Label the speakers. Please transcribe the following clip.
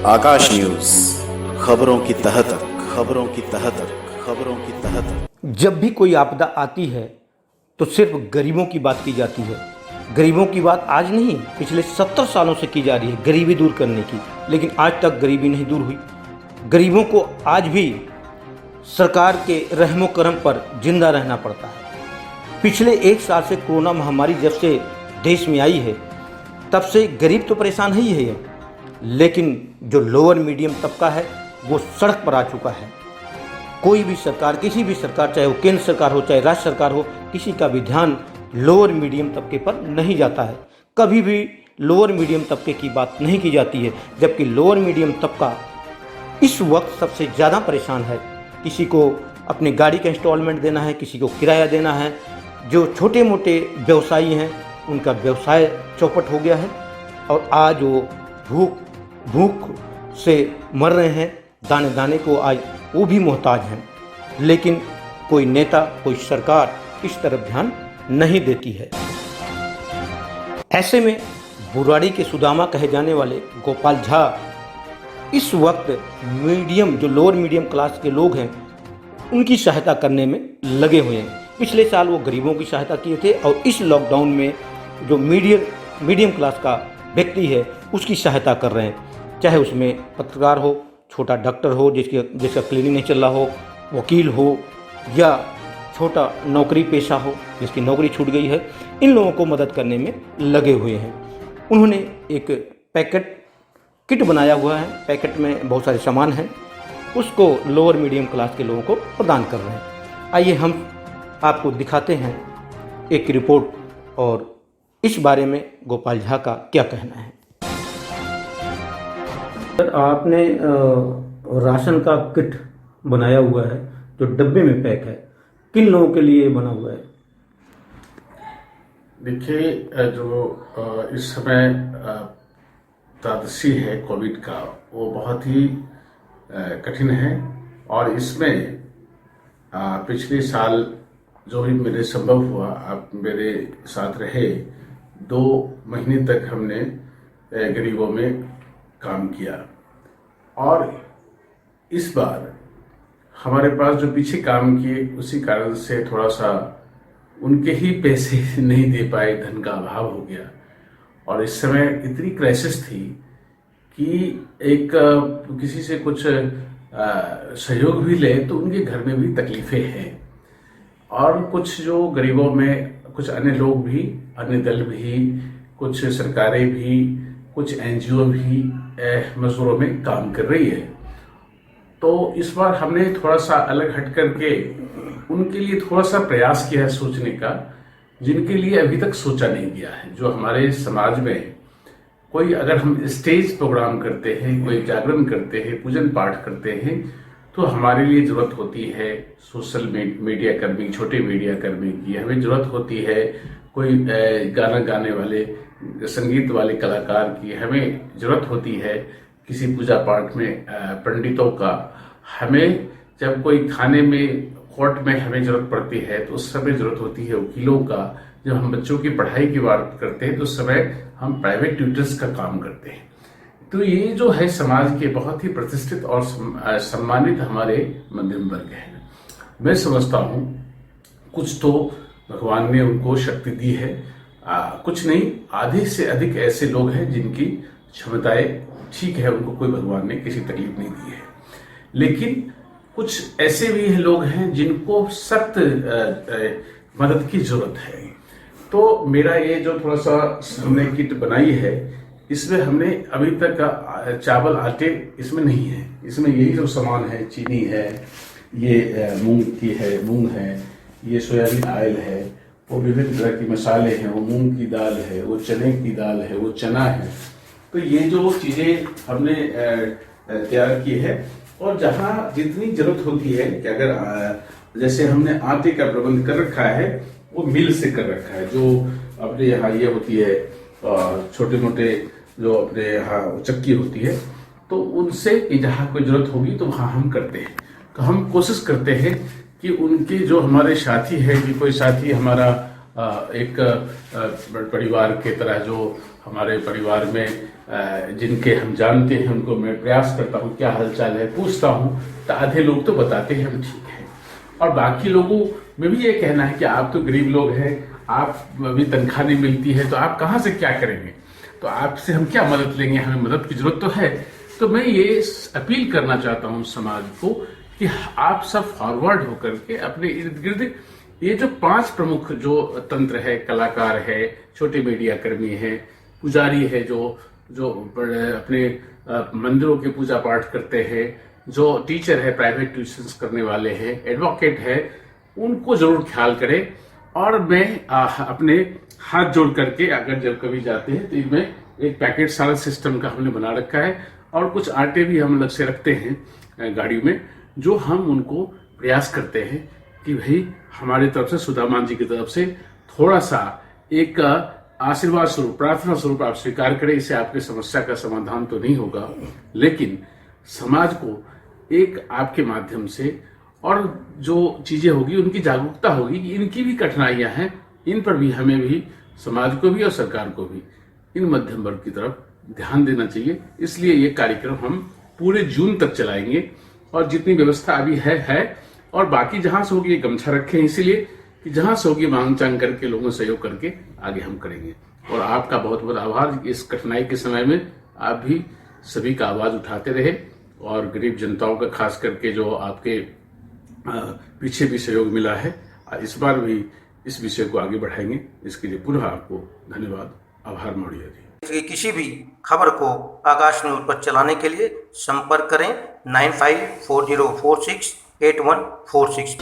Speaker 1: आकाश news, खबरों की तह तक, खबरों की तह तक, खबरों की तह तक।
Speaker 2: जब भी कोई आपदा आती है तो सिर्फ गरीबों की बात की जाती है। गरीबों की बात आज नहीं, पिछले 70 सालों से की जा रही है गरीबी दूर करने की, लेकिन आज तक गरीबी नहीं दूर हुई। गरीबों को आज भी सरकार के रहमो करम पर जिंदा रहना पड़ता है। पिछले एक साल से कोरोना महामारी जब से देश में आई है तब से गरीब तो परेशान ही है, लेकिन जो लोअर मीडियम तबका है वो सड़क पर आ चुका है। कोई भी सरकार, किसी भी सरकार, चाहे वो केंद्र सरकार हो चाहे राज्य सरकार हो, किसी का भी ध्यान लोअर मीडियम तबके पर नहीं जाता है। कभी भी लोअर मीडियम तबके की बात नहीं की जाती है, जबकि लोअर मीडियम तबका इस वक्त सबसे ज़्यादा परेशान है। किसी को अपनी गाड़ी का इंस्टॉलमेंट देना है, किसी को किराया देना है। जो छोटे मोटे व्यवसायी हैं उनका व्यवसाय चौपट हो गया है और आज वो भूख से मर रहे हैं। दाने दाने को आज वो भी मोहताज हैं, लेकिन कोई नेता, कोई सरकार इस तरफ ध्यान नहीं देती है। ऐसे में बुराड़ी के सुदामा कहे जाने वाले गोपाल झा इस वक्त मीडियम, जो लोअर मीडियम क्लास के लोग हैं, उनकी सहायता करने में लगे हुए हैं। पिछले साल वो गरीबों की सहायता किए थे और इस लॉकडाउन में जो मीडियम क्लास का व्यक्ति है उसकी सहायता कर रहे हैं। चाहे उसमें पत्रकार हो, छोटा डॉक्टर हो जिसका क्लिनिक नहीं चल रहा हो, वकील हो, या छोटा नौकरी पेशा हो जिसकी नौकरी छूट गई है, इन लोगों को मदद करने में लगे हुए हैं। उन्होंने एक पैकेट किट बनाया हुआ है, पैकेट में बहुत सारे सामान हैं, उसको लोअर मीडियम क्लास के लोगों को प्रदान कर रहे हैं। आइए हम आपको दिखाते हैं एक रिपोर्ट और इस बारे में गोपाल झा का क्या कहना है। सर, आपने राशन का किट बनाया हुआ है जो डब्बे में पैक है, किन लोगों के लिए बना हुआ है?
Speaker 3: देखिए, जो इस समय त्रासदी है कोविड का, वो बहुत ही कठिन है और इसमें पिछले साल जो भी मेरे संभव हुआ, आप मेरे साथ रहे, 2 महीने तक हमने गरीबों में काम किया और इस बार हमारे पास जो पीछे काम किए उसी कारण से थोड़ा सा उनके ही पैसे नहीं दे पाए, धन का अभाव हो गया। और इस समय इतनी क्राइसिस थी कि एक किसी से कुछ सहयोग भी ले तो उनके घर में भी तकलीफें हैं। और कुछ जो गरीबों में कुछ अन्य लोग भी, अन्य दल भी, कुछ सरकारें भी, कुछ एनजीओ भी मजदूरों में काम कर रही है। तो इस बार हमने थोड़ा सा अलग हट करके उनके लिए थोड़ा सा प्रयास किया है सोचने का, जिनके लिए अभी तक सोचा नहीं गया है। जो हमारे समाज में कोई, अगर हम स्टेज प्रोग्राम करते हैं, कोई जागरण करते हैं, पूजन पाठ करते हैं, तो हमारे लिए जरूरत होती है सोशल मीडिया कर्मी, छोटे मीडिया कर्मी की हमें जरूरत होती है। कोई गाना गाने वाले, संगीत वाले कलाकार की हमें जरूरत होती है। किसी पूजा पाठ में पंडितों का, हमें जब कोई खाने में, कोर्ट में हमें जरूरत पड़ती है तो उस समय जरूरत होती है वकीलों का। जब हम बच्चों की पढ़ाई की बात करते हैं तो उस समय हम प्राइवेट ट्यूटर्स का काम करते हैं। तो ये जो है समाज के बहुत ही प्रतिष्ठित और सम्मानित हमारे मध्यम वर्ग है। मैं समझता हूँ कुछ तो भगवान ने उनको शक्ति दी है, कुछ नहीं, आधे से अधिक ऐसे लोग हैं जिनकी क्षमताएं ठीक है, उनको कोई भगवान ने किसी तकलीफ नहीं दी है। लेकिन कुछ ऐसे भी लोग हैं जिनको सख्त मदद की जरूरत है। तो मेरा ये जो थोड़ा सा हमने किट बनाई है, इसमें हमने अभी तक चावल, आटे इसमें नहीं है। इसमें यही जो सामान है, चीनी है, ये मूंग है, ये सोयाबीन ऑयल है, वो विभिन्न तरह के मसाले हैं, वो मूंग की दाल है, वो चने की दाल है, वो चना है। तो ये जो चीजें हमने तैयार की है और जहाँ जितनी जरूरत होती है कि अगर जैसे हमने आटे का प्रबंध कर रखा है, वो मिल से कर रखा है। जो अपने यहाँ ये होती है छोटे मोटे, जो अपने यहाँ चक्की होती है, तो उनसे जहाँ कोई जरूरत होगी तो वहाँ हम करते हैं। तो हम कोशिश करते हैं कि उनके जो हमारे साथी है, कि कोई साथी हमारा एक परिवार के तरह, जो हमारे परिवार में जिनके हम जानते हैं उनको मैं प्रयास करता हूँ क्या हालचाल है पूछता हूँ, तो आधे लोग तो बताते हैं हम ठीक है, और बाकी लोगों में भी ये कहना है कि आप तो गरीब लोग हैं, आप अभी तनख्वाह नहीं मिलती है, तो आप कहाँ से क्या करेंगे, तो आपसे हम क्या मदद लेंगे, हमें मदद की जरूरत तो है। तो मैं ये अपील करना चाहता हूँ समाज को कि आप सब फॉरवर्ड होकर के अपने इर्द गिर्द ये जो 5 प्रमुख जो तंत्र है, कलाकार है, छोटे मीडिया कर्मी है, पुजारी है, जो अपने मंदिरों के पूजा पाठ करते हैं, जो टीचर है, प्राइवेट ट्यूशंस करने वाले हैं, एडवोकेट है, उनको जरूर ख्याल करें। और मैं अपने हाथ जोड़ करके अगर जब कभी जाते हैं तो इनमें एक पैकेट सारा सिस्टम का हमने बना रखा है, और कुछ आटे भी हम अलग से रखते हैं गाड़ी में, जो हम उनको प्रयास करते हैं कि भाई हमारी तरफ से, सुदामान जी की तरफ से थोड़ा सा एक आशीर्वाद स्वरूप, प्रार्थना स्वरूप आप स्वीकार करें। इससे आपकी समस्या का समाधान तो नहीं होगा, लेकिन समाज को एक आपके माध्यम से और जो चीजें होगी उनकी जागरूकता होगी कि इनकी भी कठिनाइयां हैं, इन पर भी हमें भी, समाज को भी और सरकार को भी इन मध्यम वर्ग की तरफ ध्यान देना चाहिए। इसलिए ये कार्यक्रम हम पूरे जून तक चलाएंगे, और जितनी व्यवस्था अभी है, और बाकी जहां से होगी गमछा रखें, इसीलिए कि जहां से होगी मांग चांग करके लोगों से सहयोग करके आगे हम करेंगे। और आपका बहुत बहुत आभार, इस कठिनाई के समय में आप भी सभी का आवाज उठाते रहे, और गरीब जनताओं का खास करके जो आपके पीछे भी सहयोग मिला है, इस बार भी इस विषय को आगे बढ़ाएंगे। इसके लिए पुनः आपको धन्यवाद, आभार मौर्य जी।
Speaker 2: किसी भी खबर को आकाश न्यूज पर चलाने के लिए संपर्क करें 9540468146।